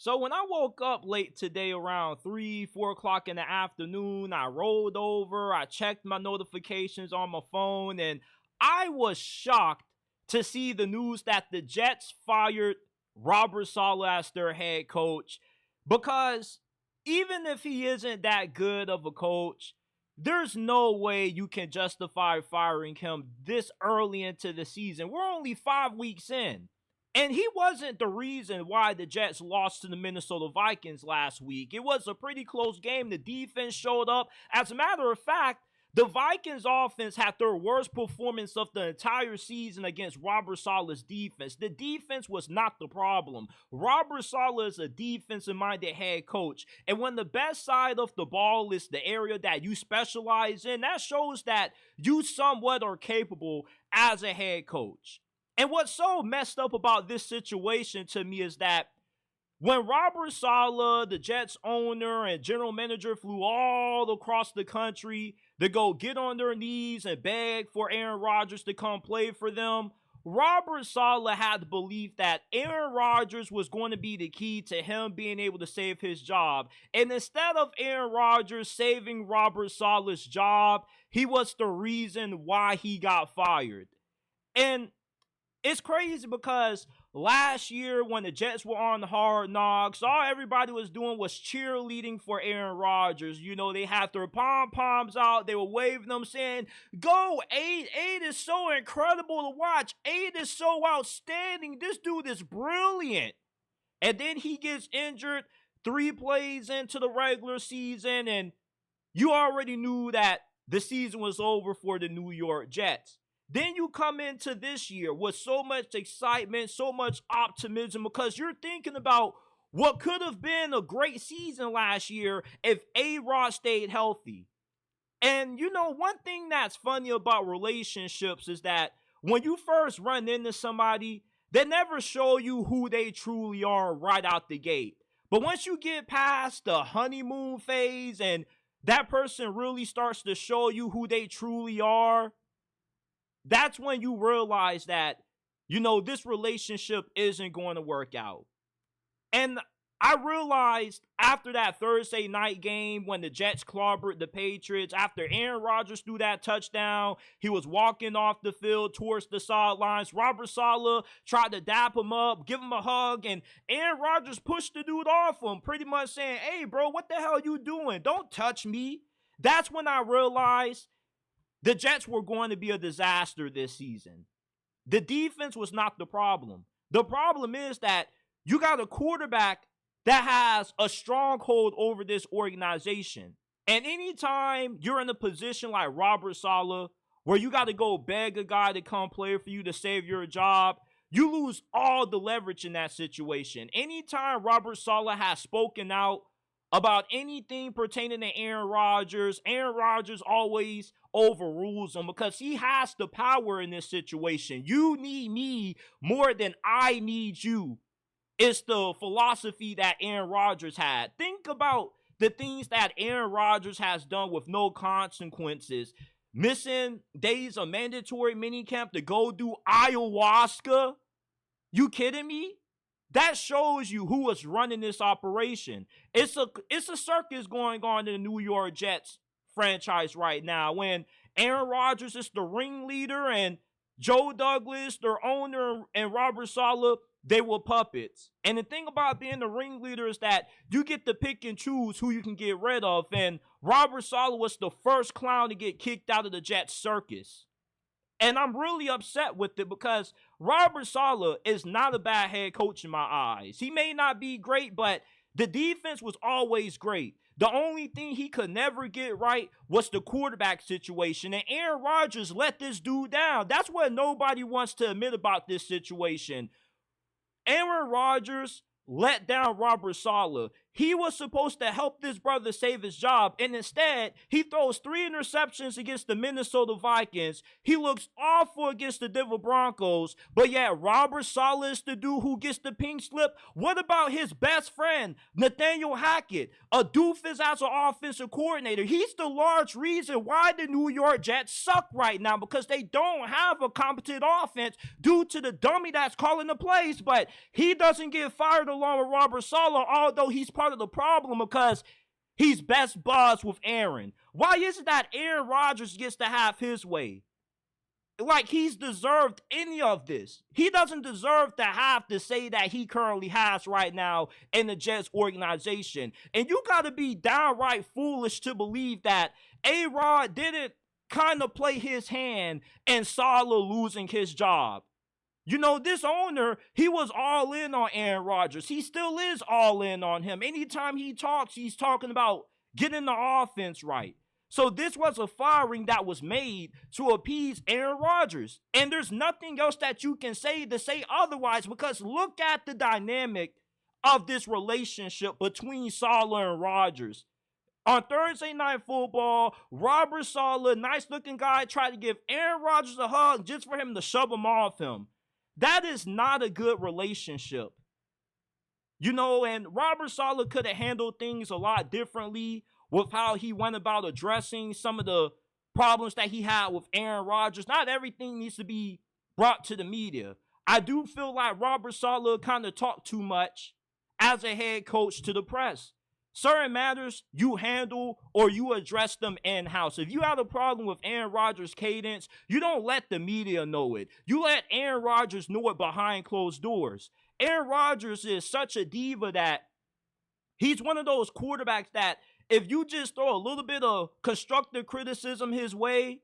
So when I woke up late today around 3, 4 o'clock in the afternoon, I rolled over, I checked my notifications on my phone, and I was shocked to see the news that the Jets fired Robert Saleh as their head coach because even if he isn't that good of a coach, there's no way you can justify firing him this early into the season. We're only 5 weeks in. And he wasn't the reason why the Jets lost to the Minnesota Vikings last week. It was a pretty close game. The defense showed up. As a matter of fact, the Vikings offense had their worst performance of the entire season against Robert Saleh's defense. The defense was not the problem. Robert Saleh is a defensive-minded head coach. And when the best side of the ball is the area that you specialize in, that shows that you somewhat are capable as a head coach. And what's so messed up about this situation to me is that when Robert Saleh, the Jets owner and general manager, flew all across the country to go get on their knees and beg for Aaron Rodgers to come play for them, Robert Saleh had the belief that Aaron Rodgers was going to be the key to him being able to save his job. And instead of Aaron Rodgers saving Robert Saleh's job, he was the reason why he got fired. And it's crazy because last year when the Jets were on Hard Knocks, all everybody was doing was cheerleading for Aaron Rodgers. You know, they had their pom-poms out. They were waving them saying, go, Aid. Aid is so incredible to watch. Aid is so outstanding. This dude is brilliant. And then he gets injured 3 plays into the regular season, and you already knew that the season was over for the New York Jets. Then you come into this year with so much excitement, so much optimism, because you're thinking about what could have been a great season last year if A-Rod stayed healthy. And you know, one thing that's funny about relationships is that when you first run into somebody, they never show you who they truly are right out the gate. But once you get past the honeymoon phase and that person really starts to show you who they truly are, that's when you realize that, you know, this relationship isn't going to work out. And I realized after that Thursday night game when the Jets clobbered the Patriots, after Aaron Rodgers threw that touchdown, he was walking off the field towards the sidelines. Robert Saleh tried to dap him up, give him a hug, and Aaron Rodgers pushed the dude off him, pretty much saying, hey, bro, what the hell are you doing? Don't touch me. That's when I realized the Jets were going to be a disaster this season. The defense was not the problem. The problem is that you got a quarterback that has a stronghold over this organization. And anytime you're in a position like Robert Saleh, where you got to go beg a guy to come play for you to save your job, you lose all the leverage in that situation. Anytime Robert Saleh has spoken out about anything pertaining to Aaron Rodgers always overrules him because he has the power in this situation. You need me more than I need you. It's the philosophy that Aaron Rodgers had. Think about the things that Aaron Rodgers has done with no consequences. Missing days of mandatory minicamp to go do ayahuasca. You kidding me? That shows you who is running this operation. It's a circus going on in the New York Jets franchise right now when Aaron Rodgers is the ringleader and Joe Douglas, their owner, and Robert Saleh, they were puppets. And the thing about being the ringleader is that you get to pick and choose who you can get rid of. And Robert Saleh was the first clown to get kicked out of the Jets circus. And I'm really upset with it because Robert Saleh is not a bad head coach in my eyes. He may not be great, but the defense was always great. The only thing he could never get right was the quarterback situation. And Aaron Rodgers let this dude down. That's what nobody wants to admit about this situation. Aaron Rodgers let down Robert Saleh. he was supposed to help this brother save his job, and instead, he throws 3 interceptions against the Minnesota Vikings. He looks awful against the Denver Broncos, but yet Robert Saleh is the dude who gets the pink slip. What about his best friend, Nathaniel Hackett, a doofus as an offensive coordinator? He's the large reason why the New York Jets suck right now, because they don't have a competent offense due to the dummy that's calling the plays. But he doesn't get fired along with Robert Saleh, although he's part of the problem because he's best buds with Aaron. Why is it that Aaron Rodgers gets to have his way? Like he's deserved any of this. He doesn't deserve to have to say that he currently has right now in the Jets organization. And you got to be downright foolish to believe that A-Rod didn't kind of play his hand in Saleh losing his job. You know, this owner, he was all in on Aaron Rodgers. He still is all in on him. Anytime he talks, he's talking about getting the offense right. So this was a firing that was made to appease Aaron Rodgers. And there's nothing else that you can say to say otherwise, because look at the dynamic of this relationship between Saleh and Rodgers. On Thursday Night Football, Robert Saleh, nice-looking guy, tried to give Aaron Rodgers a hug just for him to shove him off him. That is not a good relationship. You know, and Robert Saleh could have handled things a lot differently with how he went about addressing some of the problems that he had with Aaron Rodgers. Not everything needs to be brought to the media. I do feel like Robert Saleh kind of talked too much as a head coach to the press. Certain matters you handle or you address them in-house. If you have a problem with Aaron Rodgers' cadence, you don't let the media know it. You let Aaron Rodgers know it behind closed doors. Aaron Rodgers is such a diva that he's one of those quarterbacks that if you just throw a little bit of constructive criticism his way,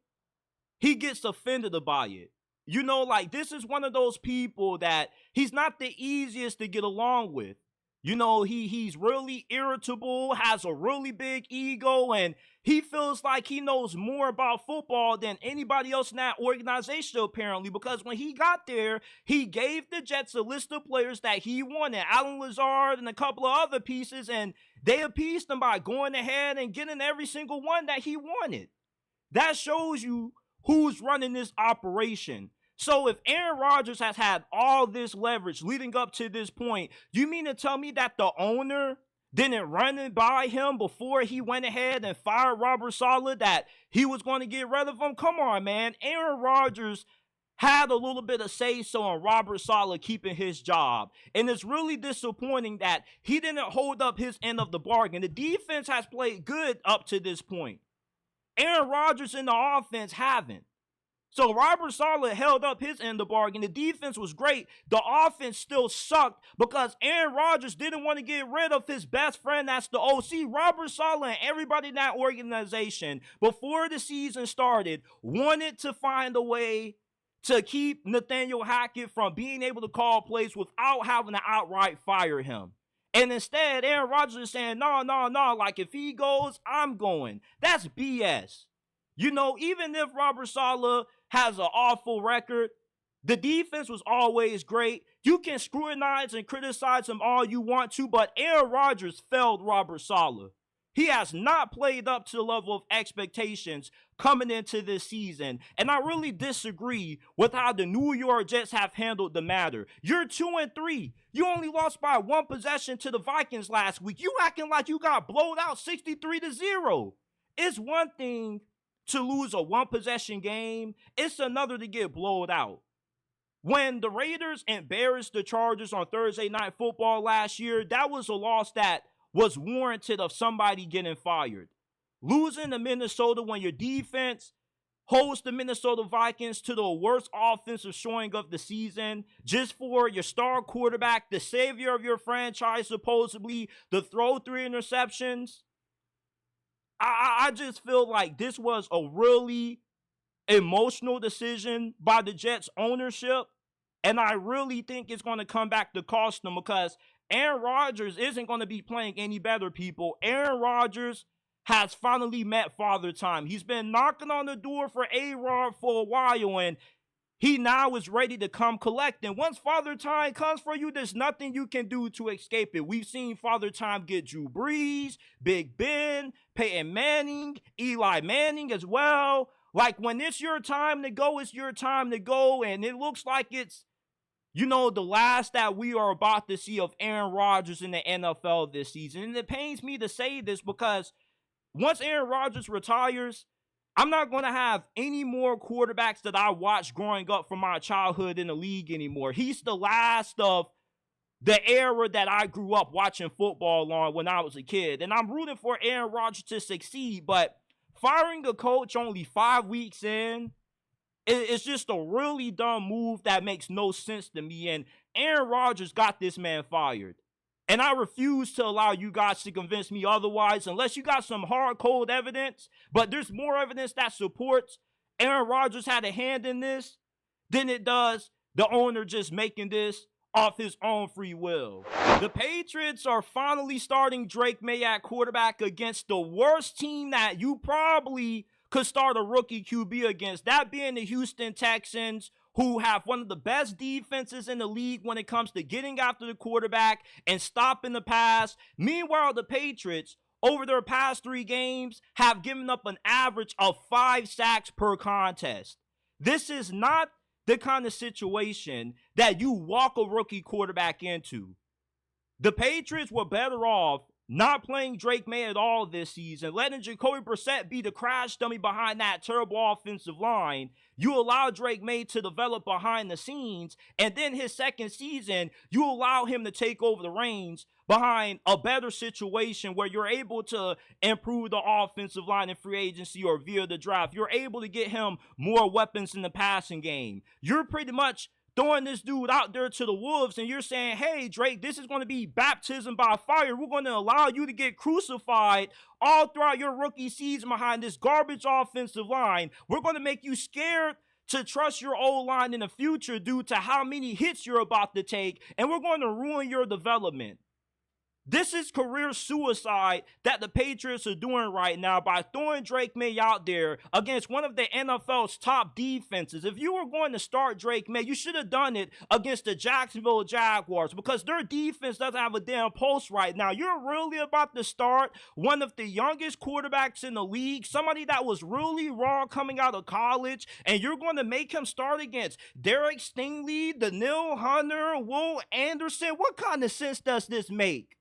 he gets offended by it. You know, like this is one of those people that he's not the easiest to get along with. You know, he's really irritable, has a really big ego, and he feels like he knows more about football than anybody else in that organization, apparently, because when he got there, he gave the Jets a list of players that he wanted, Allen Lazard and a couple of other pieces, and they appeased him by going ahead and getting every single one that he wanted. That shows you who's running this operation. So if Aaron Rodgers has had all this leverage leading up to this point, you mean to tell me that the owner didn't run it by him before he went ahead and fired Robert Saleh, that he was going to get rid of him? Come on, man. Aaron Rodgers had a little bit of say-so on Robert Saleh keeping his job. And it's really disappointing that he didn't hold up his end of the bargain. The defense has played good up to this point. Aaron Rodgers and the offense haven't. So Robert Saleh held up his end of the bargain. The defense was great. The offense still sucked because Aaron Rodgers didn't want to get rid of his best friend, that's the OC. Robert Saleh and everybody in that organization, before the season started, wanted to find a way to keep Nathaniel Hackett from being able to call plays without having to outright fire him. And instead, Aaron Rodgers is saying, no, like if he goes, I'm going. That's BS. You know, even if Robert Saleh has an awful record, the defense was always great. You can scrutinize and criticize him all you want to, but Aaron Rodgers failed Robert Saleh. He has not played up to the level of expectations coming into this season. And I really disagree with how the New York Jets have handled the matter. You're 2-3. You only lost by 1 possession to the Vikings last week. You acting like you got blown out 63-0. It's one thing to lose a 1-possession game. It's another to get blown out. When the Raiders embarrassed the Chargers on Thursday Night Football last year, that was a loss that was warranted of somebody getting fired. Losing to Minnesota when your defense holds the Minnesota Vikings to the worst offensive showing of the season, just for your star quarterback, the savior of your franchise supposedly, to throw 3 interceptions. I just feel like this was a really emotional decision by the Jets ownership, and I really think it's going to come back to cost them, because Aaron Rodgers isn't going to be playing any better, people. Aaron Rodgers has finally met Father Time. He's been knocking on the door for A-Rod for a while, and He now is ready to come collect. And once Father Time comes for you, there's nothing you can do to escape it. We've seen Father Time get Drew Brees, Big Ben, Peyton Manning, Eli Manning as well. Like, when it's your time to go, it's your time to go. And it looks like it's, the last that we are about to see of Aaron Rodgers in the NFL this season. And it pains me to say this because once Aaron Rodgers retires, I'm not going to have any more quarterbacks that I watched growing up from my childhood in the league anymore. He's the last of the era that I grew up watching football on when I was a kid. And I'm rooting for Aaron Rodgers to succeed, but firing a coach only 5 weeks in, it's just a really dumb move that makes no sense to me. And Aaron Rodgers got this man fired. And I refuse to allow you guys to convince me otherwise unless you got some hard, cold evidence. But there's more evidence that supports Aaron Rodgers had a hand in this than it does the owner just making this off his own free will. The Patriots are finally starting Drake Maye at quarterback against the worst team that you probably could start a rookie QB against, that being the Houston Texans, who have one of the best defenses in the league when it comes to getting after the quarterback and stopping the pass. Meanwhile, the Patriots, over their past 3 games, have given up an average of 5 sacks per contest. This is not the kind of situation that you walk a rookie quarterback into. The Patriots were better off not playing Drake Maye at all this season, letting Jacoby Brissett be the crash dummy behind that terrible offensive line. You allow Drake Maye to develop behind the scenes, and then his second season, you allow him to take over the reins behind a better situation where you're able to improve the offensive line in free agency or via the draft. You're able to get him more weapons in the passing game. You're pretty much throwing this dude out there to the wolves, and you're saying, hey, Drake, this is going to be baptism by fire. We're going to allow you to get crucified all throughout your rookie season behind this garbage offensive line. We're going to make you scared to trust your O-line in the future due to how many hits you're about to take, and we're going to ruin your development. This is career suicide that the Patriots are doing right now by throwing Drake Maye out there against one of the NFL's top defenses. If you were going to start Drake Maye, you should have done it against the Jacksonville Jaguars because their defense doesn't have a damn pulse right now. You're really about to start one of the youngest quarterbacks in the league, somebody that was really raw coming out of college, and you're going to make him start against Derek Stingley, Danielle Hunter, Will Anderson. What kind of sense does this make?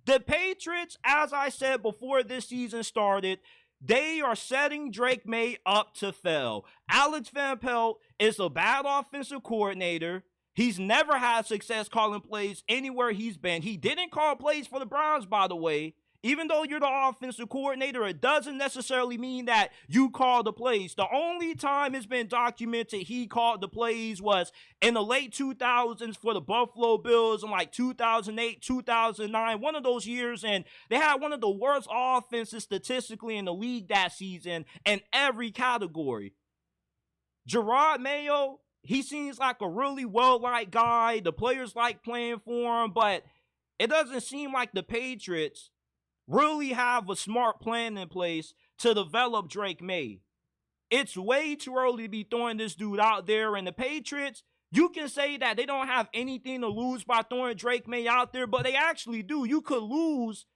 The Patriots, as I said before this season started, they are setting Drake Maye up to fail. Alex Van Pelt is a bad offensive coordinator. He's never had success calling plays anywhere he's been. He didn't call plays for the Browns, by the way. Even though you're the offensive coordinator, it doesn't necessarily mean that you call the plays. The only time it's been documented he called the plays was in the late 2000s for the Buffalo Bills in like 2008, 2009, one of those years. And they had one of the worst offenses statistically in the league that season in every category. Gerard Mayo, he seems like a really well-liked guy. The players like playing for him, but it doesn't seem like the Patriots really have a smart plan in place to develop Drake Maye. It's way too early to be throwing this dude out there, and the Patriots, you can say that they don't have anything to lose by throwing Drake Maye out there, but they actually do. You could lose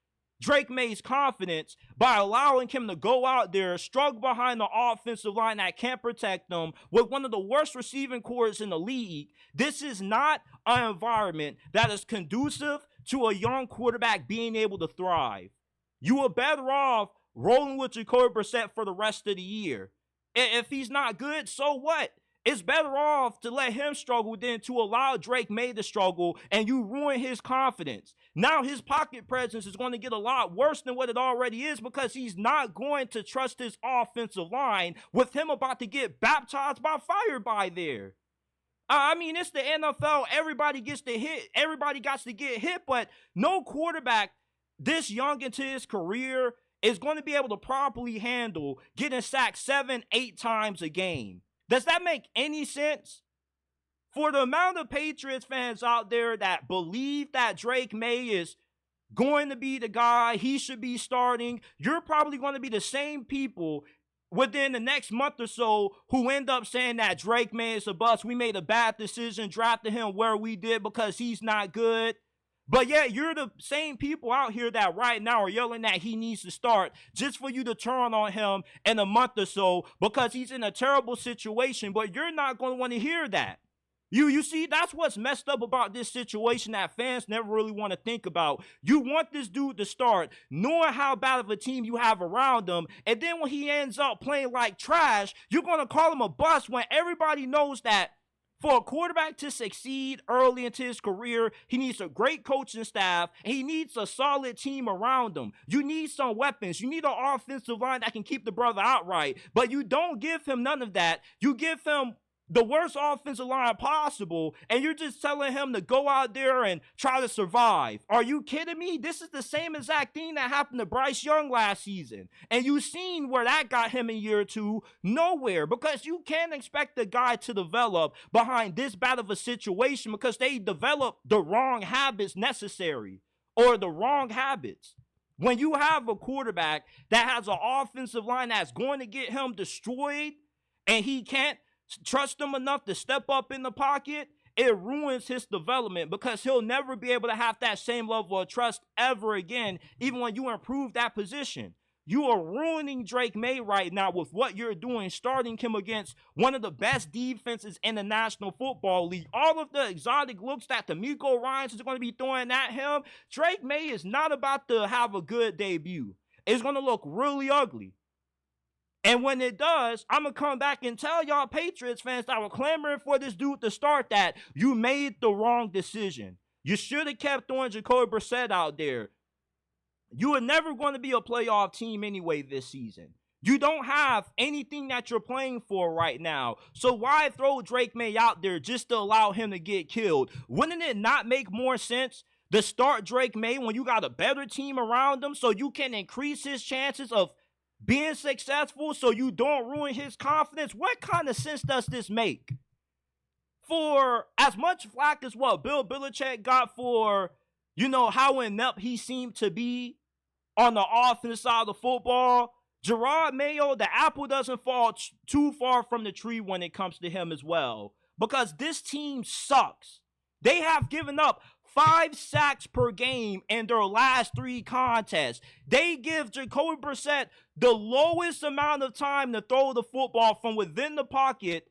Drake Maye's confidence by allowing him to go out there, struggle behind the offensive line that can't protect them with one of the worst receiving corps in the league. This is not an environment that is conducive to a young quarterback being able to thrive. You are better off rolling with Jacoby Brissett for the rest of the year. If he's not good, so what? It's better off to let him struggle than to allow Drake Maye to struggle and you ruin his confidence. Now his pocket presence is going to get a lot worse than what it already is because he's not going to trust his offensive line with him about to get baptized by fire by there. I mean, it's the NFL. Everybody gets to hit. Everybody got to get hit, but no quarterback this young into his career is going to be able to properly handle getting sacked 7-8 times a game. Does that make any sense? For the amount of Patriots fans out there that believe that Drake Maye is going to be the guy, he should be starting, you're probably going to be the same people within the next month or so who end up saying that Drake Maye is a bust. We made a bad decision drafting him where we did because he's not good. But yeah, you're the same people out here that right now are yelling that he needs to start just for you to turn on him in a month or so because he's in a terrible situation. But you're not going to want to hear that. You see, that's what's messed up about this situation that fans never really want to think about. You want this dude to start, knowing how bad of a team you have around him, and then when he ends up playing like trash, you're going to call him a bust when everybody knows that for a quarterback to succeed early into his career, he needs a great coaching staff, and he needs a solid team around him. You need some weapons. You need an offensive line that can keep the brother outright, but you don't give him none of that. You give him the worst offensive line possible, and you're just telling him to go out there and try to survive. Are you kidding me? This is the same exact thing that happened to Bryce Young last season. And you've seen where that got him in year two. Nowhere. Because you can't expect the guy to develop behind this bad of a situation because they develop the wrong habits necessary or the wrong habits. When you have a quarterback that has an offensive line that's going to get him destroyed and he can't trust him enough to step up in the pocket, it ruins his development because he'll never be able to have that same level of trust ever again, even when you improve that position. You are ruining Drake Maye right now with what you're doing, starting him against one of the best defenses in the National Football League. All of the exotic looks that DeMeco Ryans is going to be throwing at him, Drake Maye is not about to have a good debut. It's going to look really ugly. And when it does, I'm going to come back and tell y'all Patriots fans that were clamoring for this dude to start that you made the wrong decision. You should have kept throwing Jacoby Brissett out there. You are never going to be a playoff team anyway this season. You don't have anything that you're playing for right now. So why throw Drake Maye out there just to allow him to get killed? Wouldn't it not make more sense to start Drake Maye when you got a better team around him so you can increase his chances of being successful so you don't ruin his confidence? What kind of sense does this make? For as much flack as what Bill Belichick got for, how inept he seemed to be on the offensive side of the football, Gerard Mayo, the apple doesn't fall too far from the tree when it comes to him as well. Because this team sucks. They have given up 5 sacks per game in their last 3 contests. They give Jacoby Brissett the lowest amount of time to throw the football from within the pocket.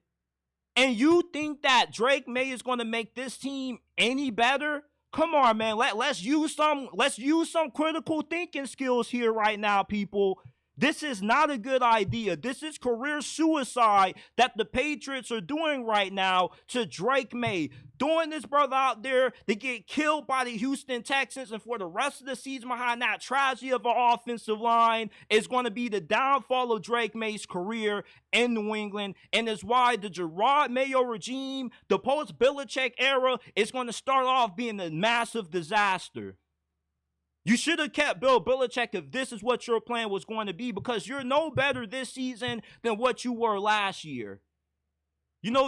And you think that Drake Maye is going to make this team any better? Come on, man. Let's use some critical thinking skills here right now, people. This is not a good idea. This is career suicide that the Patriots are doing right now to Drake Maye. Throwing this brother out there to get killed by the Houston Texans, and for the rest of the season behind that tragedy of an offensive line is going to be the downfall of Drake Maye's career in New England, and is why the Gerard Mayo regime, the post-Belichick era, is going to start off being a massive disaster. You should have kept Bill Belichick if this is what your plan was going to be, because you're no better this season than what you were last year.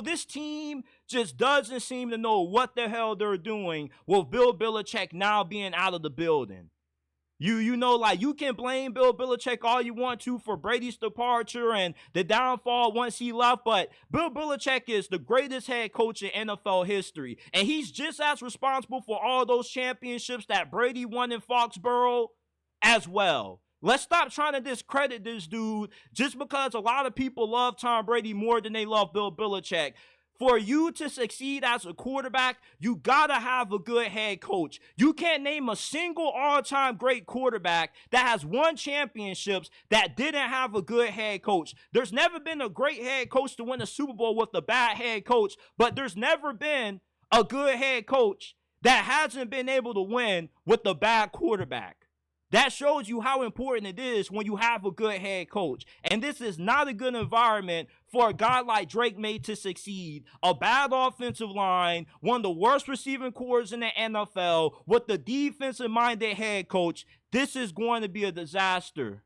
This team just doesn't seem to know what the hell they're doing with Bill Belichick now being out of the building. You can blame Bill Belichick all you want to for Brady's departure and the downfall once he left, but Bill Belichick is the greatest head coach in NFL history, and he's just as responsible for all those championships that Brady won in Foxborough as well. Let's stop trying to discredit this dude just because a lot of people love Tom Brady more than they love Bill Belichick. For you to succeed as a quarterback, you gotta have a good head coach. You can't name a single all-time great quarterback that has won championships that didn't have a good head coach. There's never been a great head coach to win a Super Bowl with a bad head coach, but there's never been a good head coach that hasn't been able to win with a bad quarterback. That shows you how important it is when you have a good head coach. And this is not a good environment for a guy like Drake Maye to succeed. A bad offensive line, one of the worst receiving corps in the NFL, with the defensive-minded head coach. This is going to be a disaster.